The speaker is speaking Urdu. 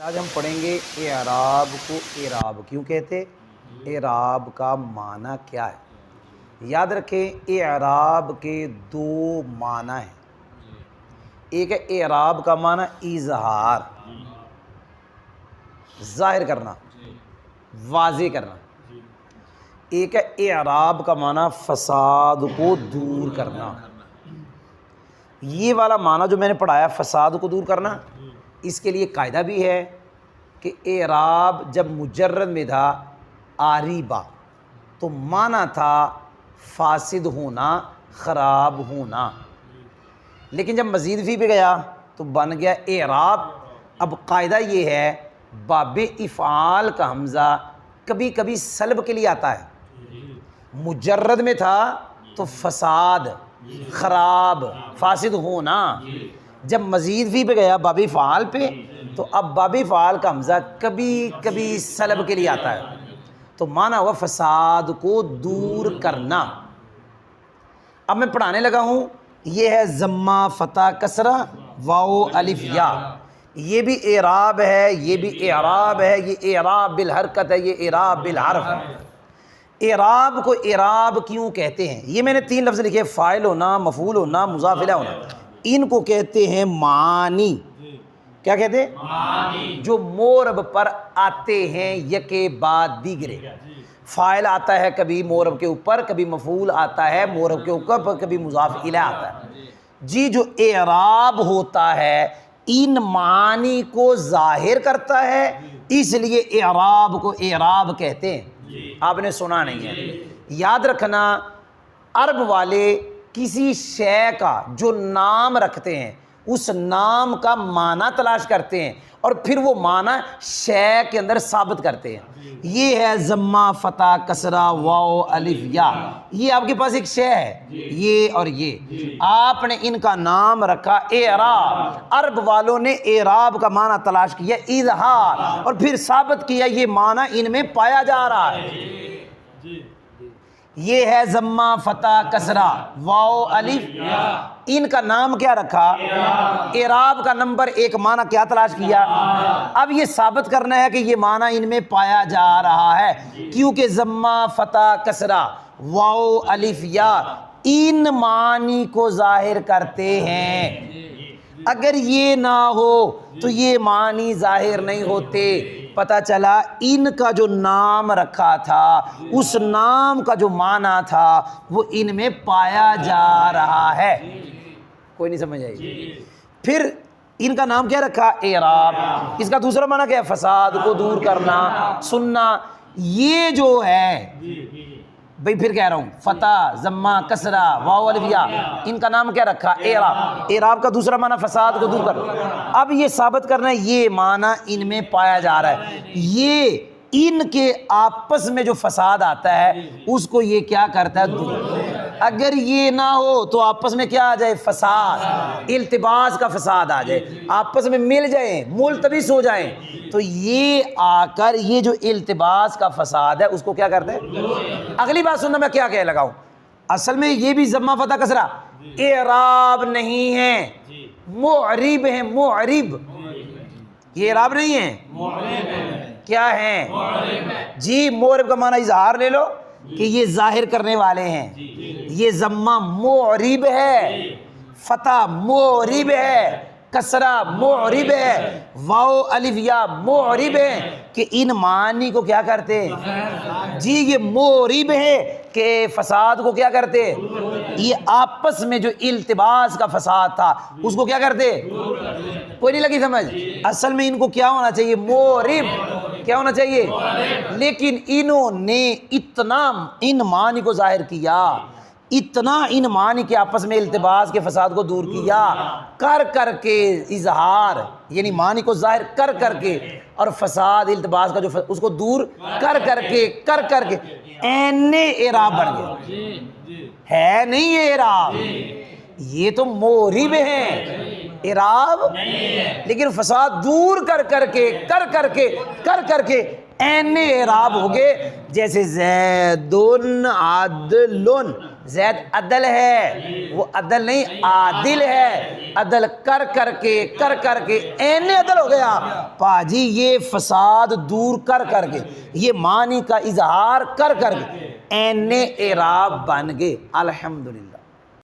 آج ہم پڑھیں گے اعراب کو۔ اعراب کیوں کہتے؟ اعراب کا معنی کیا ہے؟ یاد رکھیں اعراب کے دو معنی ہیں۔ ایک ہے اعراب کا معنی اظہار، ظاہر کرنا، واضح کرنا۔ ایک ہے اعراب کا معنی فساد کو دور کرنا۔ یہ والا معنی جو میں نے پڑھایا فساد کو دور کرنا، اس کے لیے قاعدہ بھی ہے کہ اعراب جب مجرد میں تھا آریبا تو معنی تھا فاسد ہونا، خراب ہونا، لیکن جب مزید فی پہ گیا تو بن گیا اعراب۔ اب قاعدہ یہ ہے باب افعال کا حمزہ کبھی کبھی سلب کے لیے آتا ہے۔ مجرد میں تھا تو فساد، خراب، فاسد ہونا، جب مزید فی پہ گیا باب افعال پہ تو اب باب افعال کا حمزہ کبھی کبھی سلب کے لیے آتا ہے، تو معنی ہوا فساد کو دور کرنا۔ اب میں پڑھانے لگا ہوں، یہ ہے ضمہ فتح کسرہ واو الف یا، یہ بھی اعراب ہے، یہ بھی اعراب ہے، یہ اعراب بالحرکت ہے، یہ اعراب بالحرف ہے۔ اعراب کو اعراب کیوں کہتے ہیں؟ یہ میں نے تین لفظ لکھے، فاعل ہونا، مفعول ہونا، مضاف الیہ ہونا۔ ان کو کہتے ہیں معانی۔ کیا کہتے ہیں؟ معانی، جو مورب پر آتے ہیں یکے بعد دیگرے۔ فاعل آتا ہے کبھی مورب کے اوپر، کبھی مفعول آتا ہے مورب کے اوپر، کبھی مضاف الیہ آتا ہے۔ جی جو اعراب ہوتا ہے ان معانی کو ظاہر کرتا ہے، اس لیے اعراب کو اعراب کہتے ہیں۔ آپ نے سنا نہیں ہے، یاد رکھنا عرب والے کسی شے کا جو نام رکھتے ہیں اس نام کا معنی تلاش کرتے ہیں اور پھر وہ معنی شے کے اندر ثابت کرتے ہیں۔ یہ ہے ضمہ فتح کسرہ واو الف یا، یہ آپ کے پاس ایک شے ہے، یہ اور یہ آپ نے ان کا نام رکھا اعراب۔ عرب والوں نے اعراب کا معنی تلاش کیا اظہار اور پھر ثابت کیا یہ معنی ان میں پایا جا رہا ہے۔ یہ ہے ضمہ فتح کسرہ واو الف، ان کا نام کیا رکھا؟ اعراب کا نمبر ایک معنی کیا تلاش کیا؟ اب یہ ثابت کرنا ہے کہ یہ معنی ان میں پایا جا رہا ہے، کیونکہ ضمہ فتح کسرہ واو الف یا ان معنی کو ظاہر کرتے ہیں۔ اگر یہ نہ ہو تو یہ معنی ظاہر نہیں ہوتے۔ پتہ چلا ان کا جو نام رکھا تھا اس نام کا جو معنی تھا وہ ان میں پایا جا رہا ہے۔ کوئی نہیں سمجھ آئی؟ پھر ان کا نام کیا رکھا؟ اعراب۔ اس کا دوسرا معنی کیا ہے؟ فساد کو دور کرنا، سننا۔ یہ جو ہے بھئی پھر کہہ رہا ہوں فتح ضمہ کسرہ واو الف یا، ان کا نام کیا رکھا؟ اعراب۔ اعراب کا دوسرا معنی فساد کو دور کرنا۔ اب یہ ثابت کرنا ہے یہ معنی ان میں پایا جا رہا ہے، یہ ان کے آپس میں جو فساد آتا ہے اس کو یہ کیا کرتا ہے؟ دور۔ اگر یہ نہ ہو تو آپس میں کیا آ جائے؟ فساد، التباس کا فساد آ جائے، آپس میں مل جائیں، ملتبس ہو جائیں، تو یہ آ کر یہ جو التباس کا فساد ہے اس کو کیا کرتا ہے؟ اگلی بات سننا میں کیا کہہ لگا ہوں، اصل میں یہ بھی ضمہ فتح کسرہ اعراب نہیں ہے، معرب ہے، معرب۔ یہ اعراب نہیں ہے، کیا ہے؟ جی معرب کا معنی اظہار لے لو کہ یہ ظاہر کرنے والے ہیں۔ یہ ضمہ معرب ہے، فتح معرب ہے، کسرہ معرب ہے، واو الف یا معرب ہے کہ ان معنی کو کیا کرتے ہیں؟ جی یہ معرب ہے کہ فساد کو کیا کرتے ہیں؟ یہ آپس میں جو التباس کا فساد تھا اس کو کیا کرتے؟ کوئی نہیں لگی سمجھ؟ اصل میں ان کو کیا ہونا چاہیے؟ معرب۔ کیا ہونا چاہیے؟ لیکن انہوں نے اتنا ان معنی کو ظاہر کیا، اتنا ان معنی کے آپس میں التباس کے فساد کو دور کیا کر کے اظہار، یعنی معنی کو ظاہر کر کے اور فساد التباس کا جو اس کو دور کر کے این اعراب بن گئے۔ ہے نہیں یہ اعراب، یہ تو معرب ہیں، اعراب لیکن فساد دور کر کے این اعراب ہو گئے، جیسے زیدن عدل زید عدل ہے، وہ عدل نہیں عادل ہے، عدل کر کر کے اینے عدل ہو گیا پاجی، یہ فساد دور کر کے یہ معنی کا اظہار کر کے اینے اعراب بن گئے۔ الحمدللہ۔